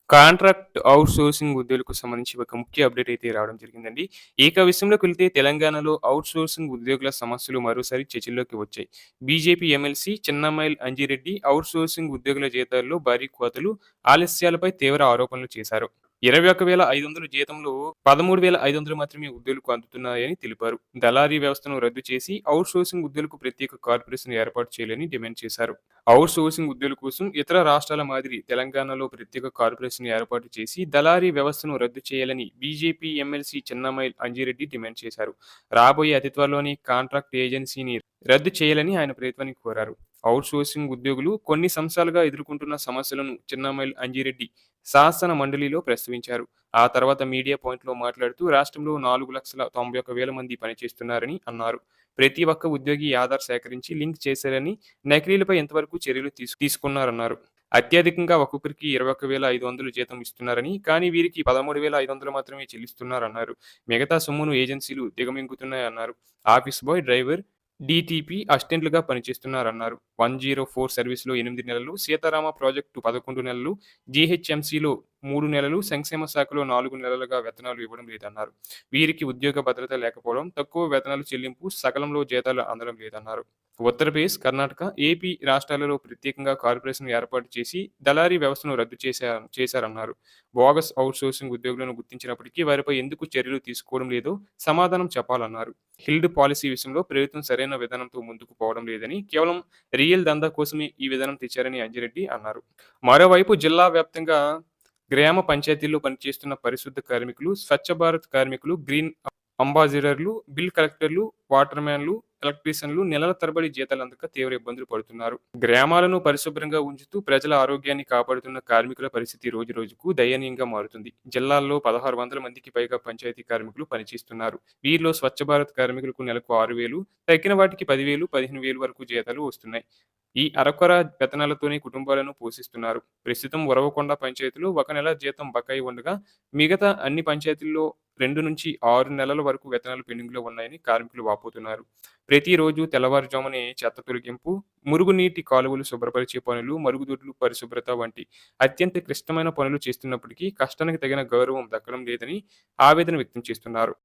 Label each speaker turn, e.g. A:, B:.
A: Contract outsourcing ఉద్యోగులకు సంబంధించి ఒక ముఖ్య అప్డేట్ అయితే రావడం జరిగిందండి. ఇక విషయంలోకి వెళ్తే తెలంగాణలో ఔట్‌సోర్సింగ్ ఉద్యోగుల సమస్యలు మరోసారి చర్చల్లోకి వచ్చాయి. BJP MLC Chennamaneni Anji Reddy outsourcing ఉద్యోగుల జీతాల్లో భారీ కోతలు, ఆలస్యాలపై తీవ్ర ఆరోపణలు చేశారు. 21,500 జీతంలో 13,500 మాత్రమే ఉద్యోగులకు అందుతున్నాయని తెలిపారు. దళారీ వ్యవస్థను రద్దు చేసి ఔట్‌సోర్సింగ్ ఉద్యోగులకు ప్రత్యేక కార్పొరేషన్ ఏర్పాటు చేయాలని డిమాండ్ చేశారు. ఔట్‌సోర్సింగ్ ఉద్యోగుల కోసం ఇతర రాష్ట్రాల మాదిరి తెలంగాణలో ప్రత్యేక కార్పొరేషన్ ఏర్పాటు చేసి దళారీ వ్యవస్థను రద్దు చేయాలని BJP MLC Chennamaneni Anji Reddy demand చేశారు. రాబోయే అతి త్వరలోనే కాంట్రాక్ట్ ఏజెన్సీని రద్దు చేయాలని ఆయన ప్రభుత్వాన్ని కోరారు. ఔట్‌సోర్సింగ్ ఉద్యోగులు కొన్ని సంవత్సరాలుగా ఎదుర్కొంటున్న సమస్యలను చెన్నమనేని అంజిరెడ్డి శాసన మండలిలో ప్రస్తావించారు. ఆ తర్వాత మీడియా పాయింట్‌లో మాట్లాడుతూ రాష్ట్రంలో 4,91,000 మంది పనిచేస్తున్నారని అన్నారు. ప్రతి ఒక్క ఉద్యోగి ఆధార్ సేకరించి లింక్ చేశారని, నకిలీలపై ఇంతవరకు చర్యలు తీసుకున్నారన్నారు. అత్యధికంగా ఒక్కొక్కరికి 21,500 జీతం ఇస్తున్నారని, కానీ వీరికి 13,500 మాత్రమే చెల్లిస్తున్నారన్నారు. మిగతా సొమ్మును ఏజెన్సీలు దిగమింగుతున్నాయన్నారు. ఆఫీస్ బాయ్, డ్రైవర్, డీటీపీ అసిస్టెంట్లుగా పనిచేస్తున్నారన్నారు. 104 సర్వీస్‌లో 8 నెలలు, సీతారామ ప్రాజెక్టు 11 నెలలు, జీహెచ్ఎంసీలో 3 నెలలు, సంక్షేమ శాఖలో 4 నెలలుగా వేతనాలు ఇవ్వడం లేదన్నారు. వీరికి ఉద్యోగ భద్రత లేకపోవడం, తక్కువ వేతనాలు చెల్లింపు, సకాలంలో జీతాలు అందడం లేదన్నారు. ఉత్తరప్రదేశ్, కర్ణాటక, ఏపీ రాష్ట్రాలలో ప్రత్యేకంగా కార్పొరేషన్ ఏర్పాటు చేసి దళారీ వ్యవస్థను రద్దు చేశారన్నారు. బోగస్ ఔట్‌సోర్సింగ్ ఉద్యోగులను గుర్తించినప్పటికీ వారిపై ఎందుకు చర్యలు తీసుకోవడం లేదో సమాధానం చెప్పాలన్నారు. హిల్డ్ పాలసీ విషయంలో ప్రభుత్వం సరైన విధానంతో ముందుకు పోవడం లేదని, కేవలం రియల్ దందా కోసమే ఈ విధానం తెచ్చారని అంజిరెడ్డి అన్నారు. మరోవైపు జిల్లా వ్యాప్తంగా గ్రామ పంచాయతీల్లో పనిచేస్తున్న పరిశుద్ధ కార్మికులు, స్వచ్ఛ భారత్ కార్మికులు, గ్రీన్ అంబాసిడర్లు, బిల్ కలెక్టర్లు, వాటర్ మ్యాన్లు, ఎలక్ట్రీషియన్లు నెలల తరబడి జీతాలు అందక తీవ్ర ఇబ్బందులు పడుతున్నారు. గ్రామాలను పరిశుభ్రంగా ఉంచుతూ ప్రజల ఆరోగ్యాన్ని కాపాడుతున్న కార్మికుల పరిస్థితి రోజురోజుకు దయనీయంగా మారుతుంది. జిల్లాల్లో 1,600 మందికి పైగా పంచాయతీ కార్మికులు పనిచేస్తున్నారు. వీరిలో స్వచ్ఛ భారత్ కార్మికులకు నెలకు 6,000, తక్కిన వాటికి 10,000, 15,000 వరకు జీతాలు వస్తున్నాయి. ఈ అరకొర వేతనాలతోనే కుటుంబాలను పోషిస్తున్నారు. ప్రస్తుతం ఉరవకొండ పంచాయతీలో 1 నెల జీతం బకాయి ఉండగా, మిగతా అన్ని పంచాయతీల్లో 2-6 నెలల వరకు వేతనాలు పెండింగ్‌లో ఉన్నాయని కార్మికులు వాపోతున్నారు. ప్రతిరోజు తెల్లవారుజామునే చెత్త తొలగింపు, మురుగునీటి కాలువలు శుభ్రపరిచే పనులు, మరుగుదొడ్లు పరిశుభ్రత వంటి అత్యంత క్లిష్టమైన పనులు చేస్తున్నప్పటికీ కష్టానికి తగిన గౌరవం దక్కడం లేదని ఆవేదన వ్యక్తం చేస్తున్నారు.